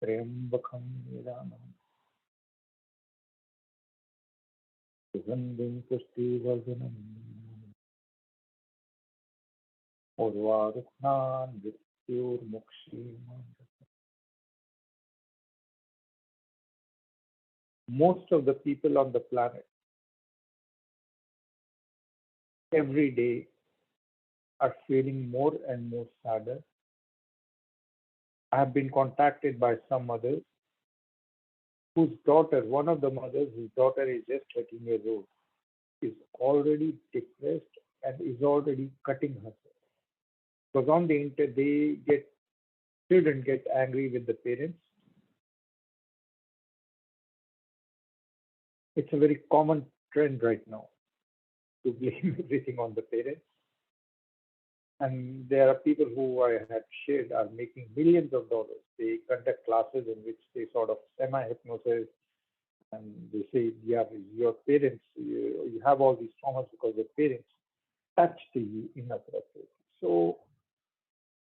Triambakam Nidanam Sugandhim Pushtivardhanam Urvaruknan Mrityurmukshim. Most of the people on the planet every day are feeling more and more sadder. I have been contacted by some mothers whose daughter, one of the mothers whose daughter is just 13 years old, is already depressed and is already cutting herself. Because on the internet, children get angry with the parents. It's a very common trend right now to blame everything on the parents. And there are people who I have shared are making millions of dollars. They conduct classes in which they sort of semi-hypnosis, and they say, yeah, your parents, you have all these traumas because your parents touched you inappropriately. So,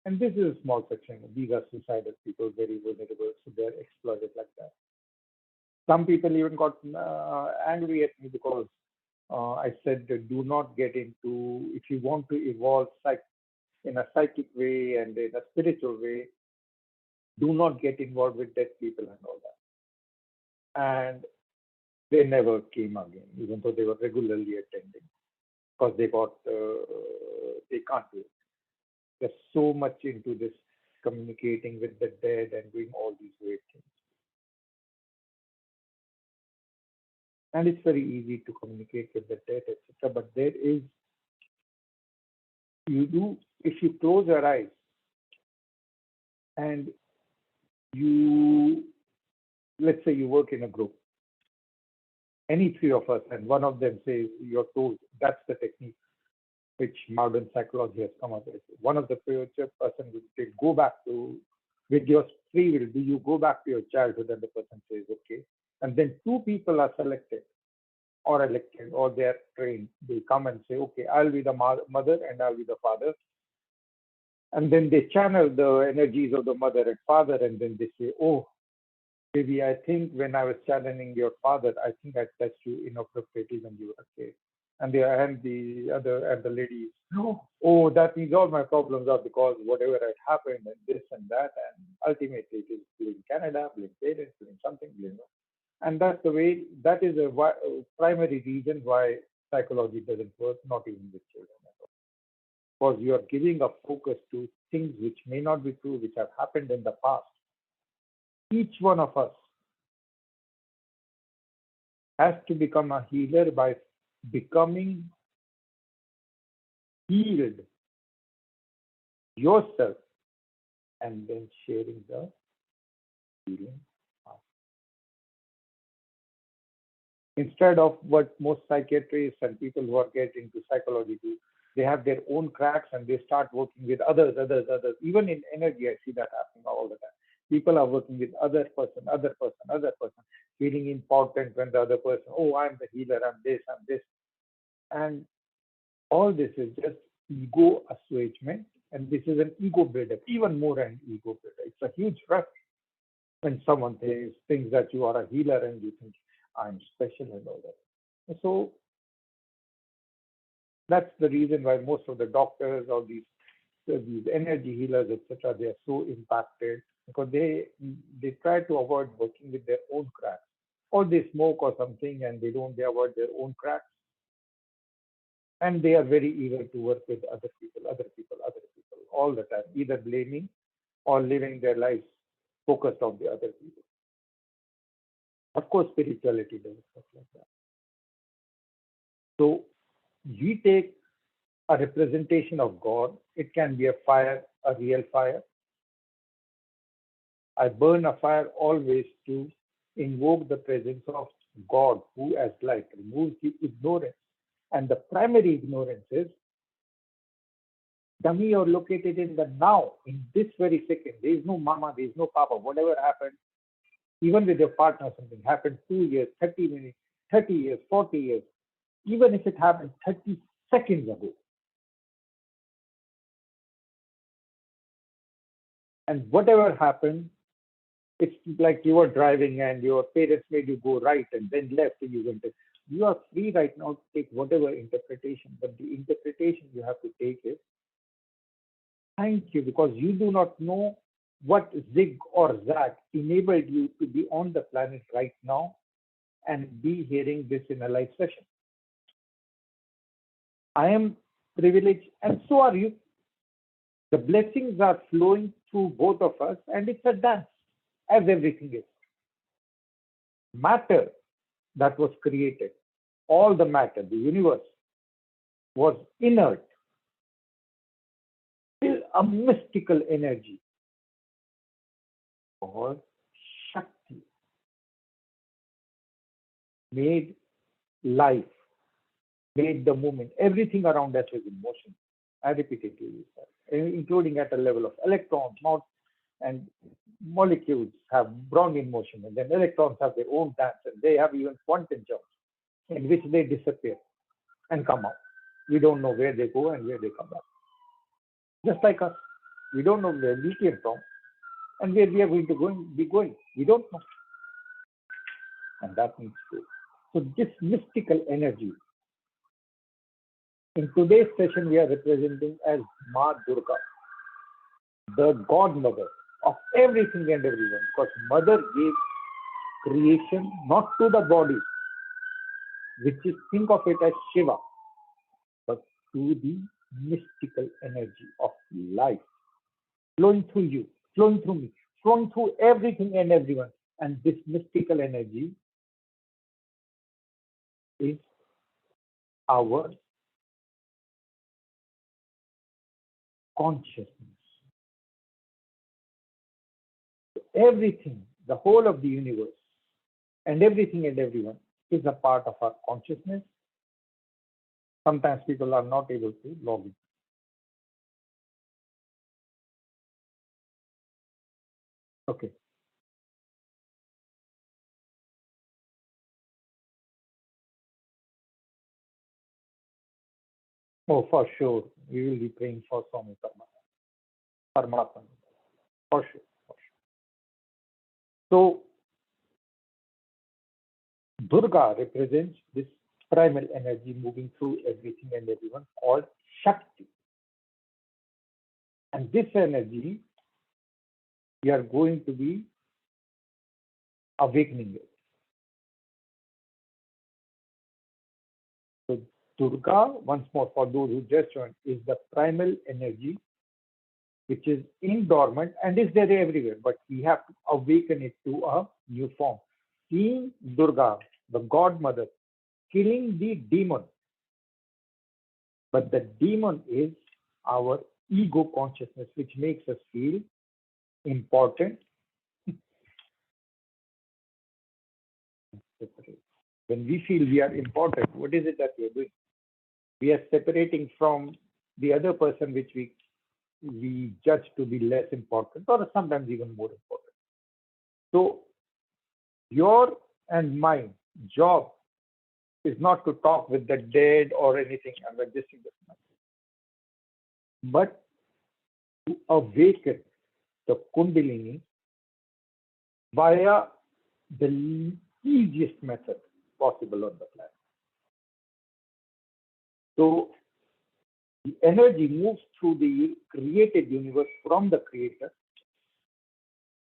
and this is a small section. These are suicidal people, very vulnerable, so they're exploited like that. Some people even got angry at me because I said, do not get into, if you want to evolve in a psychic way and in a spiritual way, do not get involved with dead people and all that. And they never came again, even though they were regularly attending, because they can't do it. They're so much into this communicating with the dead and doing all these weird things. And it's very easy to communicate with the dead, etc. But there is, if you close your eyes and let's say you work in a group, any three of us, and one of them says, you're told, that's the technique which modern psychology has come up with. One of the person will go back to, with your free will, do you go back to your childhood? And the person says, okay. And then two people are selected or elected, or they're trained. They come and say, okay, I'll be the mother and I'll be the father. And then they channel the energies of the mother and father, and then they say, oh, baby, I think when I was channeling your father, I think I touched you inappropriately when you were a kid. And the ladies, no, oh, that means all my problems are because whatever had happened and this and that, and ultimately it is blame Canada, blame parents, blame something, blame. And that's the way, that is a primary reason why psychology doesn't work, not even with children at all. Because you are giving a focus to things which may not be true, which have happened in the past. Each one of us has to become a healer by becoming healed yourself and then sharing the healing path. Instead of what most psychiatrists and people who are getting into psychology do, they have their own cracks and they start working with others. Even in energy, I see that happening all the time. People are working with other person, feeling important when the other person, oh, I'm the healer, I'm this. And all this is just ego assuagement, and this is an ego buildup, even more an ego buildup. It's a huge rush when someone thinks that you are a healer and you think, I'm special and all that. So that's the reason why most of the doctors or these energy healers, etc., they are so impacted, because they try to avoid working with their own cracks, or they smoke or something and they avoid their own cracks, and they are very eager to work with other people all the time, either blaming or living their lives focused on the other people. Of course, spirituality does stuff like that. So we take a representation of God. It can be a fire, a real fire. I burn a fire always to invoke the presence of God, who as light removes the ignorance. And the primary ignorance is, dummy, you're located in the now, in this very second. There is no mama, there is no papa. Whatever happened, even with your partner, something happened 2 years, 30 minutes, 30 years, 40 years, even if it happened 30 seconds ago. And whatever happened, It's like you were driving and your parents made you go right and then left and you went. You are free right now to take whatever interpretation, but the interpretation you have to take is thank you, because you do not know what zig or zag enabled you to be on the planet right now and be hearing this in a live session. I am privileged, and so are you. The blessings are flowing through both of us, and it's a dance, as everything is. Matter that was created, all the matter, the universe, was inert, still a mystical energy called Shakti, made life, made the movement. Everything around us is in motion. I repeat it to you, including at a level of electrons, not and molecules have Brownian motion, and then electrons have their own dance, and they have even quantum jumps in which they disappear and come out. We don't know where they go and where they come back. Just like us, we don't know where we came from and where we are going to be going. We don't know, and that needs to. So this mystical energy. In today's session, we are representing as Ma Durga, the godmother of everything and everyone, because mother gave creation not to the body, which is, think of it as Shiva, but to the mystical energy of life flowing through you, flowing through me, flowing through everything and everyone. And this mystical energy is our consciousness. Everything, the whole of the universe, and everything and everyone is a part of our consciousness. Sometimes people are not able to log in. Okay. Oh, for sure. We will be praying for Swami Paramatma. For sure. For sure. So, Durga represents this primal energy moving through everything and everyone called Shakti. And this energy, we are going to be awakening it. So, Durga, once more for those who just joined, is the primal energy which is in dormant and is there everywhere, but we have to awaken it to a new form. Seeing Durga, the godmother, killing the demon. But the demon is our ego consciousness, which makes us feel important. When we feel we are important, what is it that we are doing? We are separating from the other person, which we judge to be less important or sometimes even more important. So your and my job is not to talk with the dead or anything, I'm adjusting this, but to awaken the Kundalini via the easiest method possible on the planet. So the energy moves through the created universe from the creator.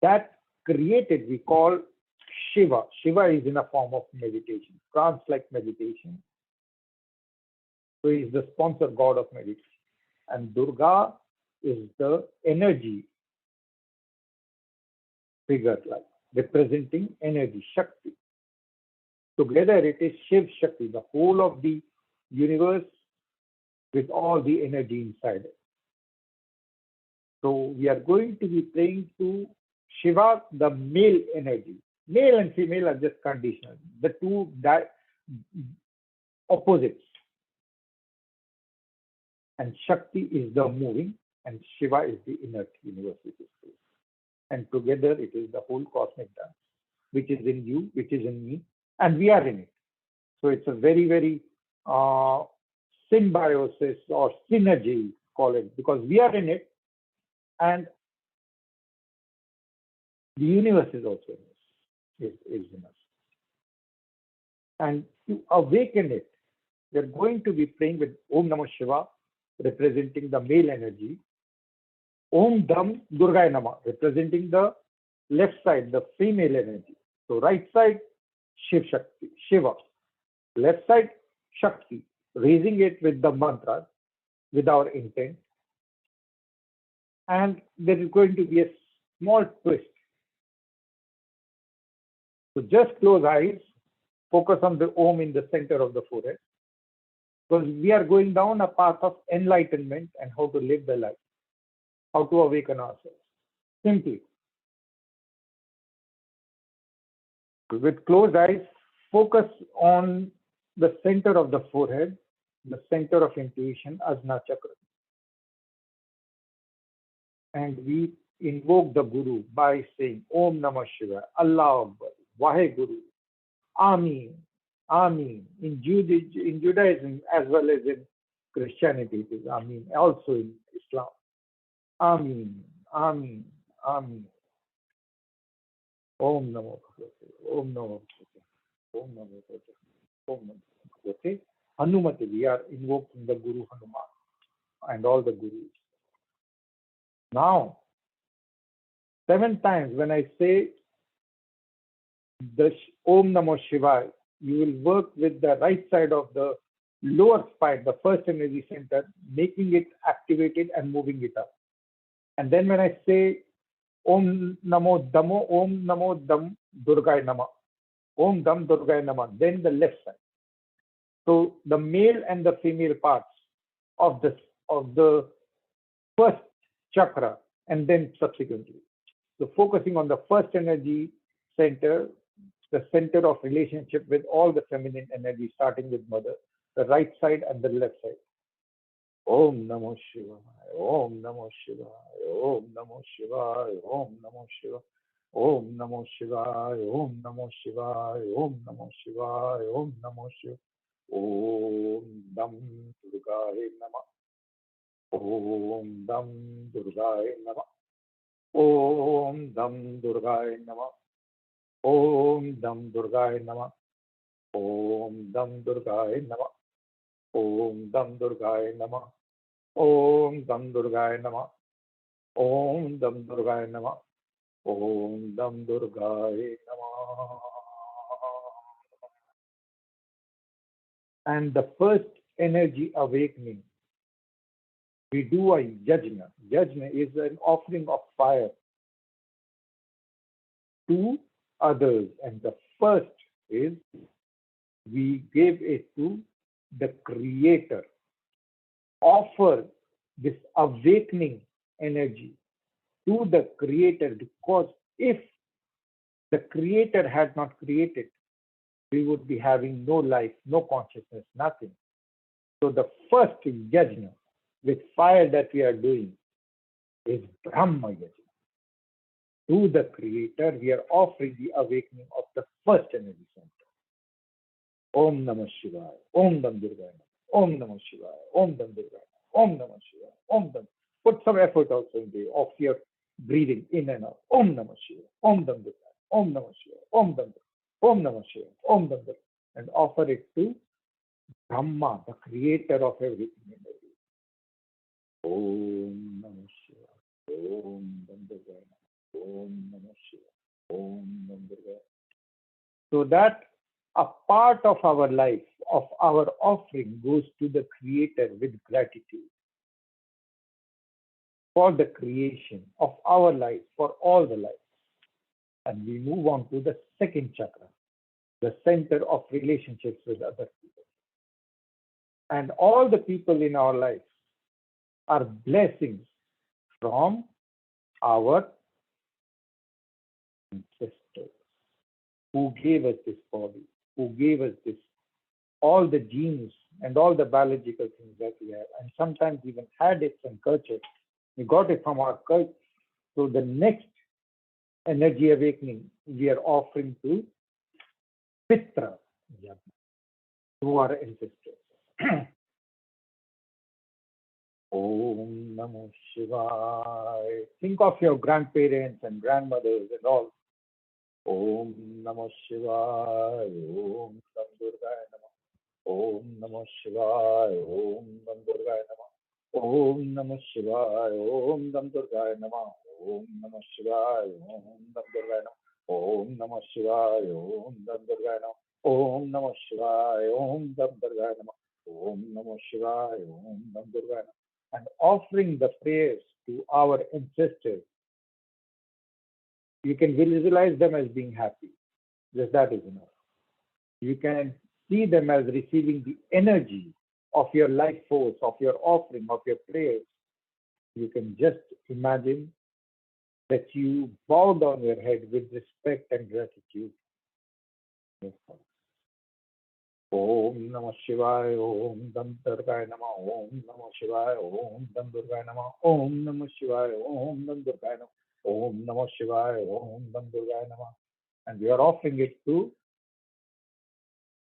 That created we call Shiva. Shiva is in a form of meditation, trance-like meditation. So he is the sponsor god of meditation. And Durga is the energy figure, like representing energy, Shakti. Together it is Shiv Shakti, the whole of the universe with all the energy inside it. So we are going to be praying to Shiva, the male energy. Male and female are just conditional. The two opposites. And Shakti is the moving, and Shiva is the inert universe, which is space. And together it is the whole cosmic dance, which is in you, which is in me, and we are in it. So it's a very, very symbiosis or synergy, call it, because we are in it, and The universe is also in us, is in us. And to awaken it, we're going to be playing with Om Namah Shiva, representing the male energy. Om Dam Durgaya Nama, representing the left side, the female energy. So right side, Shiva. Left side, Shakti. Raising it with the mantra, with our intent. And there is going to be a small twist. So just close eyes, focus on the Om in the center of the forehead. Because we are going down a path of enlightenment and how to live the life, how to awaken ourselves. Simply. With closed eyes, focus on the center of the forehead, the center of intuition, Ajna Chakra. And we invoke the Guru by saying Om Namah Shivaya, Allah Akbar, Vaheguru, Ameen, Ameen. In Judaism as well as in Christianity, it is Ameen. Also in Islam, Ameen, Ameen, Ameen. Om Namo Bhagavate, Om Namo Bhagavate, Om Namo Bhagavate, Om Namo Bhagavate. Hanumati, we are invoking the Guru Hanuman and all the Gurus. Now, 7 times when I say the Om Namo Shivaya, you will work with the right side of the lower spine, the first energy center, making it activated and moving it up. And then when I say Om Namo Damo, Om Namo Dam Durgaya Nama, Om Dam Durgaya Nama, then the left side. So the male and the female parts of the first chakra, and then subsequently. So focusing on the first energy center, the center of relationship with all the feminine energy, starting with mother, the right side and the left side. Om Namo Shivaya, Om Namo Shivaya, Om Namo Shivaya, Om Namo Shivaya, Om Namo Shivaya, Om Namo Shivaya, Om Namo Shivaya, Om Namo Shivaya, Om Dam Durgaya Nama, Om Dam Durgaya Nama, Om Dam Durgaya Nama, Om Dam Durgaya Nama, Om Dam Durgaya Nama, Om Dam Durgaya Nama, Om Dam Durgaya Nama, Om Dam Durgaya Nama, Om Dam Durgaya Nama. And the first energy awakening, we do a yajna. Yajna is an offering of fire to others. And the first is we gave it to the Creator. Offer this awakening energy to the Creator, because if the Creator had not created, we would be having no life, no consciousness, nothing. So the first yajna with fire that we are doing is Brahma yajna. To the Creator, we are offering the awakening of the first energy center. Om Namah Shivaya, Om Dam Durgaya, Om Namah Shivaya, Om Dam Durgaya, Om Namah Shivaya, Om Dam. Put some effort also in the of your breathing in and out. Om Namah Shivaya, Om Dam Durgaya, Om Namah Shivaya, Om Dam Durgaya, Om Namah Shivaya, Om Dam Durgaya, and offer it to Brahma, the Creator of everything and everything. Om Namah Shivaya, Om Dam Durgaya, Om Namah Shivaya, Om Dam Durgaya. So that a part of our life, of our offering, goes to the Creator with gratitude for the creation of our life, for all the lives. And we move on to the second chakra, the center of relationships with other people. And all the people in our life are blessings from our ancestors who gave us this body, who gave us this, all the genes and all the biological things that we have, and sometimes even habits and culture. We got it from our culture. So the next energy awakening we are offering to Pitra, to our ancestors. Om Namo Shivaya. Think of your grandparents and grandmothers and all. Om Namo Shivaya. Om Nam Durgaya Namah. Om Namo Shivaya. Om Nam Durgaya Namah. Om Namo Shivaya. Om Nam Durgaya Namah. Om Namo Shivaya. Om Nam Durgaya Namah. Om Namo Shivaya. Om Nam Durgaya Namah. Om Namo Shivaya. Om Nam Durgaya Namah. Om Namo Shivaya. Om Nam Durgaya Namah. And offering the prayers to our ancestors, you can visualize them as being happy. Just that is enough. You can see them as receiving the energy of your life force, of your offering, of your prayers. You can just imagine that you bow down your head with respect and gratitude. Om Namah Shivaya, Om Dam Durgaya Namah, Om Namah Shivaya, Om Dam Durgaya Namah, Om Namah Shivaya, Om Dam Durgaya Namah, Om Namah Shivaya, Om Dam Durgaya Namah. And we are offering it to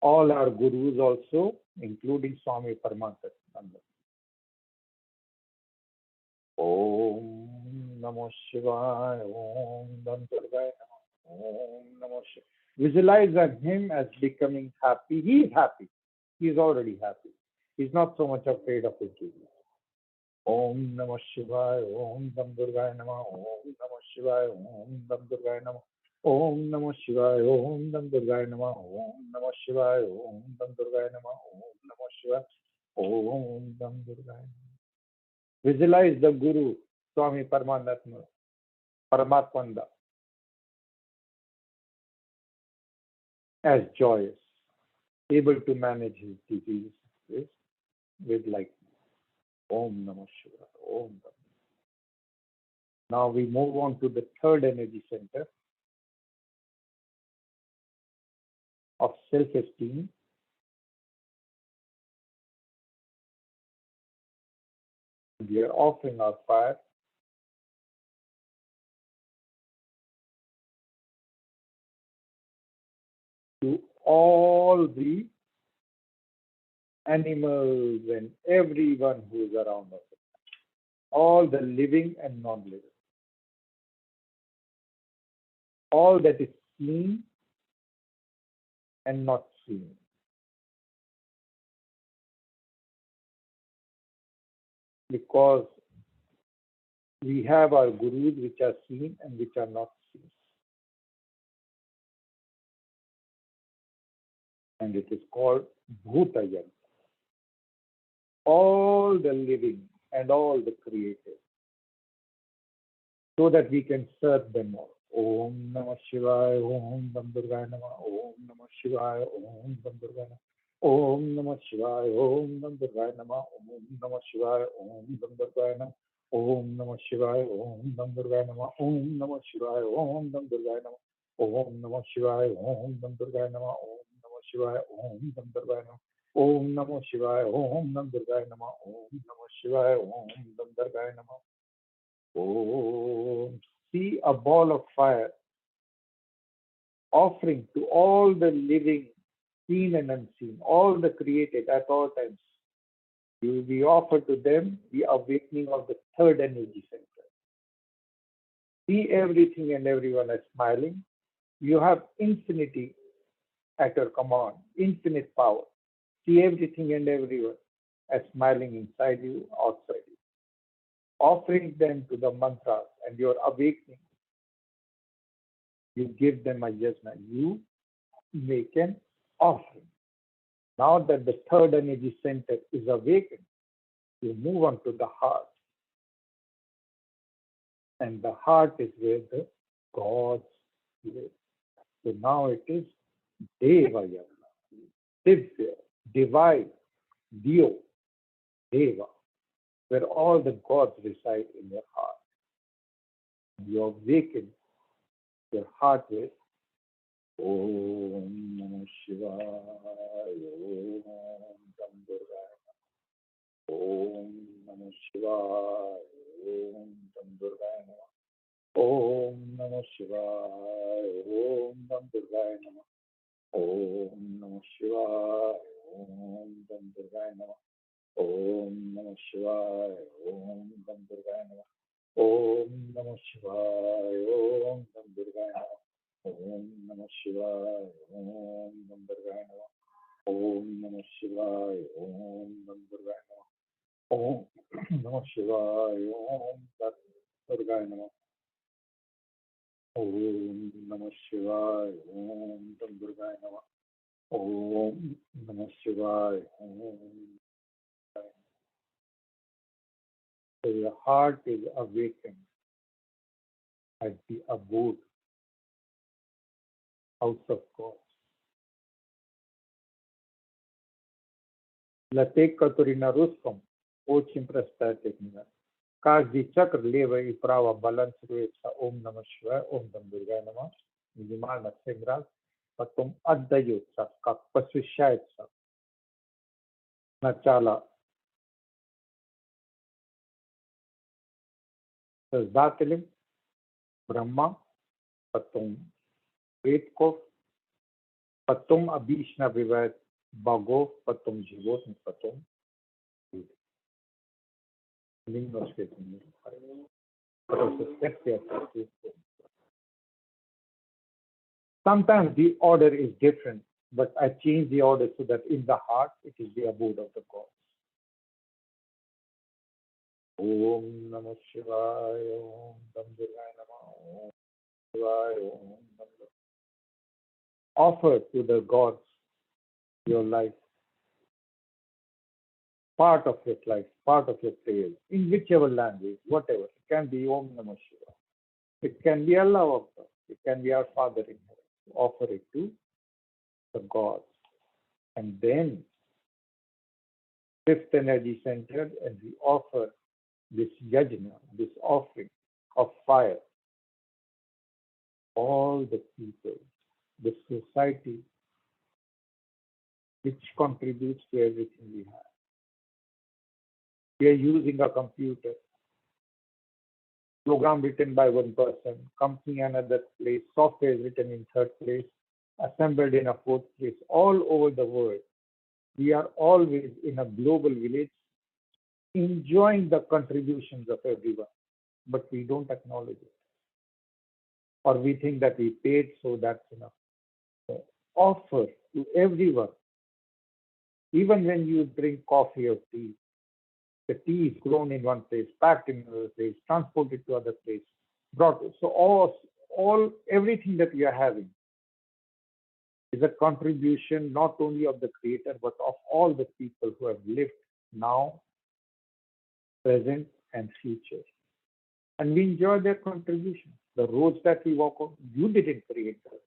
all our gurus also, including Swami Paramananda. Om Namo Shivaya, Om Nam Durgaya Namah, Om Namo Shivaya. Visualize him as becoming happy. He is happy. He is already happy. He's not so much afraid of his duties. Om Namo Shivaya, Om Nam Durgaya Namah, Om Namo Shivaya, Om Nam Durgaya Namah. Om Namo Shivaya, Om Nam Durgaya Namah, Om Namo Shivaya, Om Nam Durgaya Namah, Om Namo Shivaya, Om Nam Durgaya Namah. Visualize the Guru, Swami Paramatmanda, as joyous, able to manage his disease with lightness. Om Namah Shivaya, Om Nam. Now we move on to the third energy center of self-esteem. We are offering our fire to all the animals and everyone who is around us, all the living and non-living, all that is seen and not seen. Because we have our gurus which are seen and which are not seen. And it is called Bhutayam. All the living and all the created, so that we can serve them all. Om Namah Shivaya, Om Nam Durgaya Namah, Om Namah Shivaya, Om Nam Durgaya Namah, Om Namah Shivaya, Om Nam Durgaya Namah, Om Namah Shivaya, Om Nam Durgaya Namah, Om Namah Shivaya, Om Nam Durgaya Namah, Om Namah Shivaya, Om Nam Durgaya Namah, Om Namah Shivaya, Om Nam Durgaya Namah, Om Namah Shivaya, Om Nam Durgaya Namah, Om Namah Shivaya, Om Nam Durgaya Namah, Om Namah Shivaya, Om Nam Durgaya Namah. Oh, see a ball of fire offering to all the living, seen and unseen, all the created at all times. You will be offered to them the awakening of the third energy center. See everything and everyone as smiling. You have infinity at your command, infinite power. See everything and everyone as smiling inside you, outside you. Offering them to the mantras and your awakening, you give them a yajna. You make an offering. Now that the third energy center is awakened, you move on to the heart. And the heart is where the gods live. So now it is Deva Yagna, Divya, Divine, Dio, Deva, where all the gods reside in your heart. You awaken your heart with Om Namah Shivaya, Om Nam Durgaya, Om Namah Shivaya, Om Nam Durgaya Namah, Om Namah Shivaya, Om Nam Durgaya Namah, Om Namah Shivaya, Om Nam Durgaya Namah, Om Namah Shivaya. Om Gam Durgaya Namah. Om Namah Shivaya. Om Gam Durgaya Namah. Om Namah Shivaya. Om Gam Durgaya Namah. Om Namah Shivaya. Om Gam Durgaya Namah. Om Namah Shivaya. Om Tat Durgaya Namah. Om Namah Shivaya. Om Tam Durgaya Namah. Om Namah Shivaya. Om. So your heart is awakened at the abode, house of God. Латек, который на русском очень простая техника. Каждый чакр левый и право балансируется Ом Нама Шивая, Ом Дам Дургая Нама, минимально 7 раз, потом отдается, как посвящается сначала Создателем, Брахма, потом предков, потом обычно бывает богов, потом животных, потом людей. Немножко это не знаю. Просто в тексте отсутствует. Sometimes the order is different, but I change the order so that in the heart it is the abode of the God. Om Namah Shivaya, Om Nam Durgaya Namah, Om Shivaya, Om Nam Durgaya. Offer to the gods your life, part of your life, part of your prayers, in whichever language, whatever. It can be Om Namah Shivaya. It can be Allah also. It can be our Father in heaven. Offer it to the gods. And then fifth energy center, and we offer this yajna, this offering of fire, all the people, the society, which contributes to everything we have. We are using a computer, program written by one person, company another place, software is written in third place, assembled in a fourth place, all over the world. We are always in a global village, enjoying the contributions of everyone, but we don't acknowledge it. Or we think that we paid, so that's enough. So offer to everyone, even when you drink coffee or tea, the tea is grown in one place, packed in another place, transported to other place, brought. So everything that we are having is a contribution not only of the Creator, but of all the people who have lived now, present, and future. And we enjoy their contribution. The roads that we walk on, you didn't create the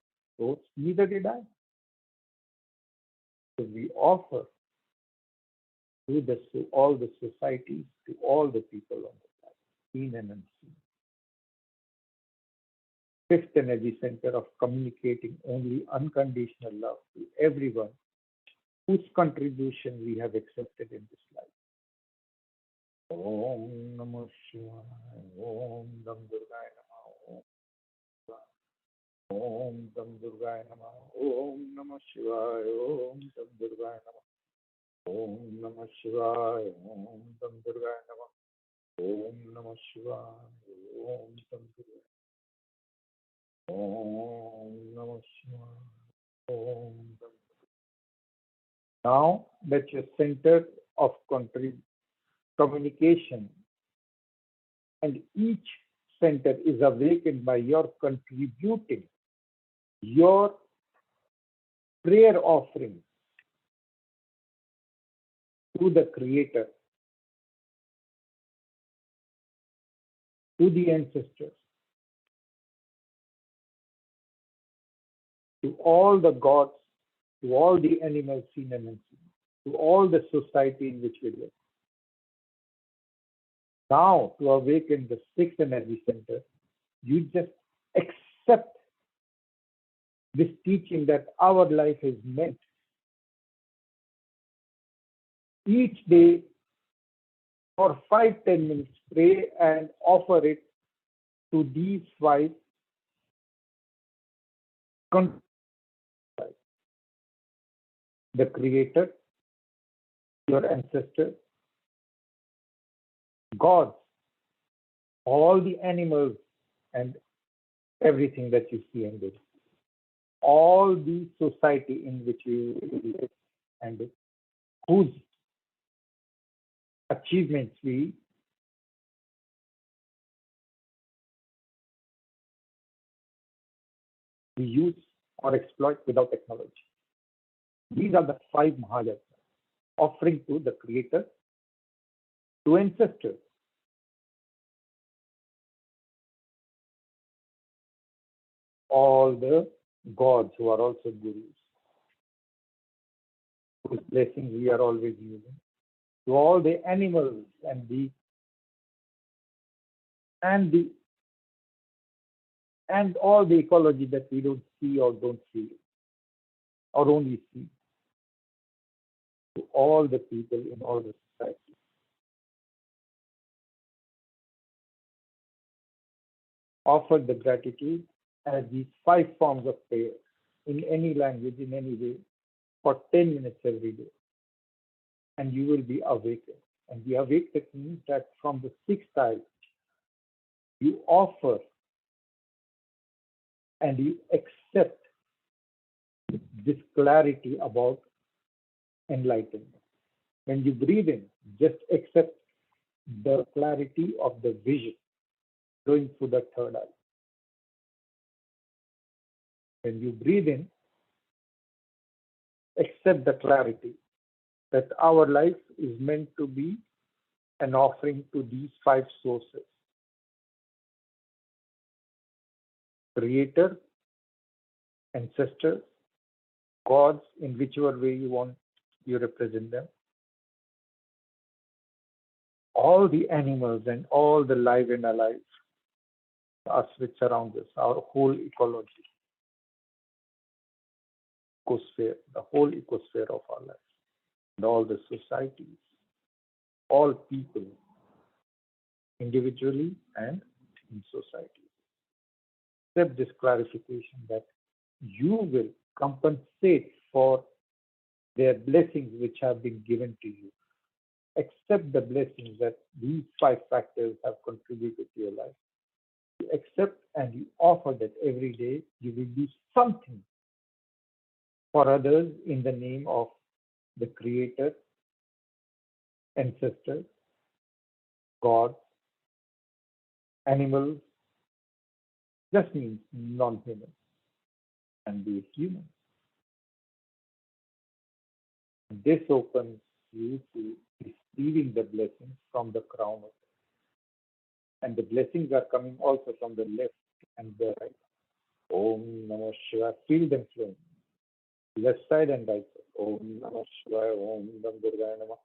roads, neither did I. So we offer to all the societies, to all the people on the planet, seen and unseen. Fifth energy center of communicating only unconditional love to everyone whose contribution we have accepted in this life. Om Namah Shivaya, Om Dam Durgaya Namah, Om Dam Durgaya Namah, Om Namah Shivaya, Om Dam Durgaya Namah, Om Namah Shivaya, Om Dam Durgaya Namah, Om Namah Shivaya, Om Dam Durgaya. Om Namah Shivaya. Om. Now that your center of communication and each center is awakened by your contributing your prayer offering to the Creator, to the ancestors, to all the gods, to all the animals seen and unseen, to all the society in which we live. Now, to awaken the sixth energy center, you just accept this teaching that our life is meant. Each day, for 5-10 minutes, pray and offer it to these five the Creator, your ancestors, gods, all the animals and everything that you see and live, all the society in which you live and whose achievements we use or exploit without technology. These are the five Mahayas offering to the Creator, to ancestors, all the gods who are also gurus, whose blessings we are always using, to all the animals and the and all the ecology that we don't see or don't feel or only see, to all the people in all the society. Offer the gratitude as these five forms of prayer in any language, in any way, for 10 minutes every day, and you will be awakened. And the awakened means that from the sixth eye, you offer and you accept this clarity about enlightenment. When you breathe in, just accept the clarity of the vision going through the third eye. When you breathe in, accept the clarity that our life is meant to be an offering to these five sources: Creator, ancestors, gods, in whichever way you want you represent them, all the animals and all the live and alive, us which surrounds us, our whole ecology, ecosphere, the whole ecosphere of our life, and all the societies, all people, individually and in society. Accept this clarification that you will compensate for their blessings which have been given to you. Accept the blessings that these five factors have contributed to your life. You accept and you offer that every day you will do something for others in the name of the Creator, ancestors, God, animals, just means non-human, and be human. This opens you to receiving the blessings from the crown of it. And the blessings are coming also from the left and the right. Om Namah Shivaya. Feel them flowing. Left side and right side. Om Namah Shivaya. Om Dam Durgaya Namah.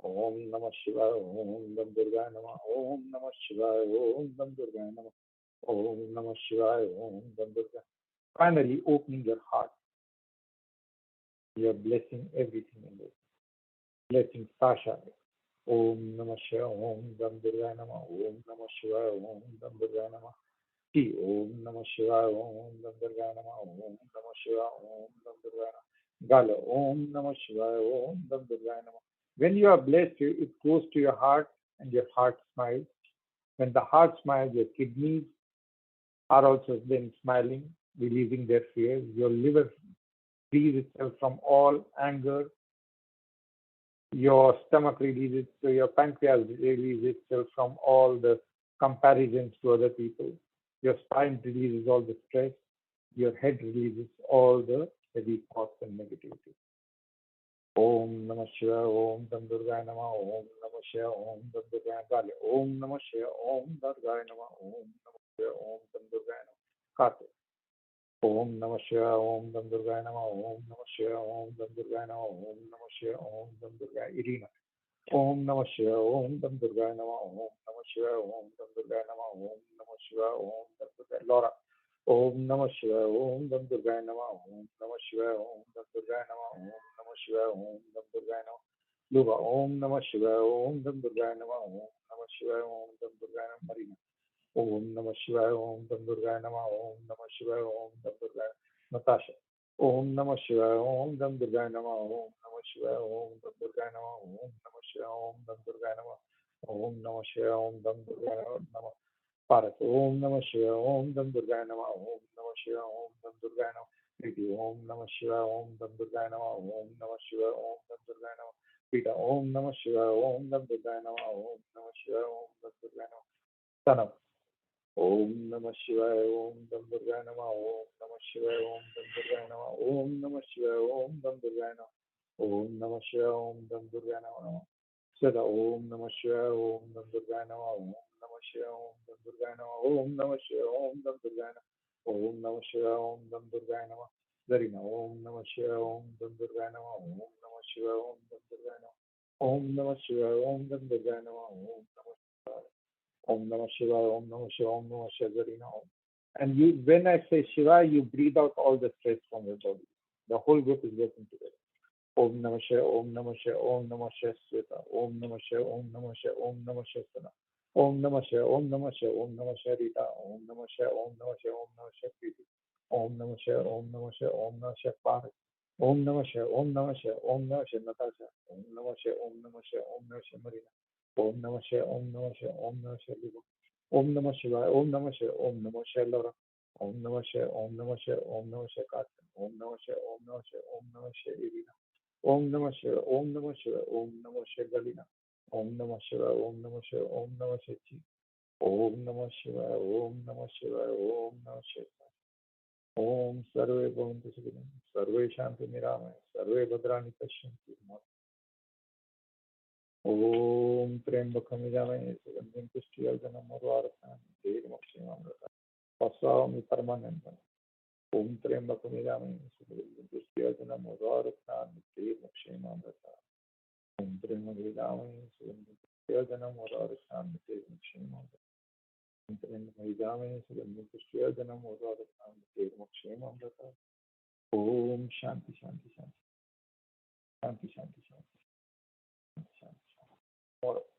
Om Namah Shivaya. Om Dam Durgaya Namah. Om Namah Shivaya. Om Dam Durgaya Namah. Om Namah Shivaya. Om Dam Durgaya. Finally, opening your heart. You are blessing everything in it. Blessing Sasha. Om Namah Shivaya. Om Dam Durgaya Namah. Om Namah Shivaya. Om Dam Durgaya Namah. Om Namah Shivaya. Om Dam Durgaya Namah. Om Namah Shivaya. Om Dam Durgaya Namah. Gala. Om Namah Shivaya. Om Dam Durgaya Namah. When you are blessed, it goes to your heart and your heart smiles. When the heart smiles, your kidneys are also then smiling, releasing their fears. Your liver frees itself from all anger. Your stomach releases, so your pancreas releases itself from all the comparisons to other people. Your spine releases all the stress. Your head releases all the heavy thoughts and negativity. Om Namah Shivaya. Om Dam Durgaya Namah. Om Namah Shivaya. Om Dam Durgaya Namah. Om Namah Shivaya. Om Durgaya Namah. Om Namah Shivaya. Om Dam Durgaya Namah. Kartik. Om Namah Shivaya. Om Dam Durgaya Namah. Om Namah Shivaya. Om Dam Durgaya Namah. Om Namah Shivaya. Om Dam Durgaya. Irina. Om Namah Shivaya. Om Dam Durgaya Namah. Om Namah Shivaya. Om Dam Durgaya Namah. Om Namah Shivaya. Om Dam Durgaya. Laura. Om Namah Shivaya. Om Dam Durgaya Namah. Om Namah Shivaya. Om Dam Durgaya Namah. Om Namah Shivaya. Om Dam Durgaya Namah. Luba. Om Namah Shivaya. Om Dam Durgaya Namah. Om Namah Shivaya. Om Dam Durgaya Namah. Marina. Om Namah Shivaya. Om Dam Durgaya Namah. Om Namah Shivaya. Om Dam Durgaya. Natasha. Om Namah Shivaya. Om Dam Durgaya Namah. Om Namah Shivaya. Om Dam Durgaya Namah. Om Namah Shivaya. Om Dam Durgaya Namah. Om Namah Shivaya, Om Dam Durgaya Namah. Paras. Om Namah Shivaya, Om Dam Durgaya Namah. Om Namah Shivaya, Om Dam Durgaya Namah. Priti. Om Namah Shivaya, Om Dam Durgaya Namah. Om Namah Shivaya, Om Dam Durgaya Namah. Pita. Om Namah Shivaya, Om Dam Durgaya Namah. Om Namah Shivaya, Om Dam Durgaya Namah. Tanam. Om Namah Shivaya, Om Dam Durgaya Namah. Om Namah Shivaya, Om Dam Durgaya Namah. Om Namah Shivaya, Om Dam Durgaya Namah. Om Namah Shivaya, Om Dam Durgaya Namah. Sada. Om Namah Shivaya, Om Dam Durgaya Namah. Om Namah Shivaya, Om Dam Durgaya Namah. Om Namah Shivaya, Om Dam Durgaya Namah. Om Namah Shivaya, Om Dam Durgaya Namah. Zarina. Om Namah Shivaya, Om Dam Durgaya Namah. Om Namah Shivaya, Om Dam Durgaya Namah. Om Namah Shivaya, Om Dam Durgaya Namah. Om Namah Shivaya. Om Namah Shivaya, Om Namah Shivaya, Om Namah Shivaya, Zarina. And you, when I say Shiva, you breathe out all the stress from your body. The whole group is working together. Om Namah Shivaya, Om Namah Shivaya, Om Namah Shivaya, Sveta. Om Namah Shivaya, Om Namah Shivaya, Om Namah Shivaya, Sana. Om Namah Shivaya, Om Namah Shivaya, Om Namah Shivaya, Rita. Om Namah Shivaya, Om Namah Shivaya, Om Namah Shivaya, Preeti. Om Namah Shivaya, Om Namah Shivaya, Om Namah Shivaya, Paras. Om Namah Shivaya, Om Namah Shivaya, Om Namah Shivaya, Natasha. Om Namah Shivaya, Om Namah Shivaya, Om Namah Shivaya, Marina. Om Namah Shivaya, Om Namah Shivaya, Om Namah Shivaya, Libo. Om Namah Shivaya, Om Namah Shivaya, Om Namah Shivaya, Laura. Om Namah Shivaya, Om Namah Shivaya, Om Namah Shivaya, Karthik. Om Namah Shivaya, Om Namah Shivaya, Om Namah Shivaya, Irina. Om Namah Shivaya, Om Namah Shivaya, Om Namah Shivaya, Galina. Om Namah Shivaya, Om Namah Shivaya, Om Namah Shivaya. Om Namah Shivaya, Om Namah Shivaya, Om Namah Shivaya. Om Sarve Bhavantu Sukhinos, Sarve Shanti Niramaye, Sarve Bhadrani Pashyantu. Om Trembakam Yajamaye, Sugandhim Pushtivardanam Murvartam, Devakshim Amritam, Vassami Paramanandam. Om Trembakam Yajamaye, Sugandhim Pushtivardanam Murvartam, Devakshim Amritam. Om Trembakam Yajamaye, Sugandhim Pushtivardanam Murvartam, Devakshim Amritam. Om Trembakam Yajamaye, Sugandhim Pushtivardanam Murvartam, Devakshim Amritam. Om Shanti Shanti Shanti Shanti Shanti Shanti Shanti Shanti.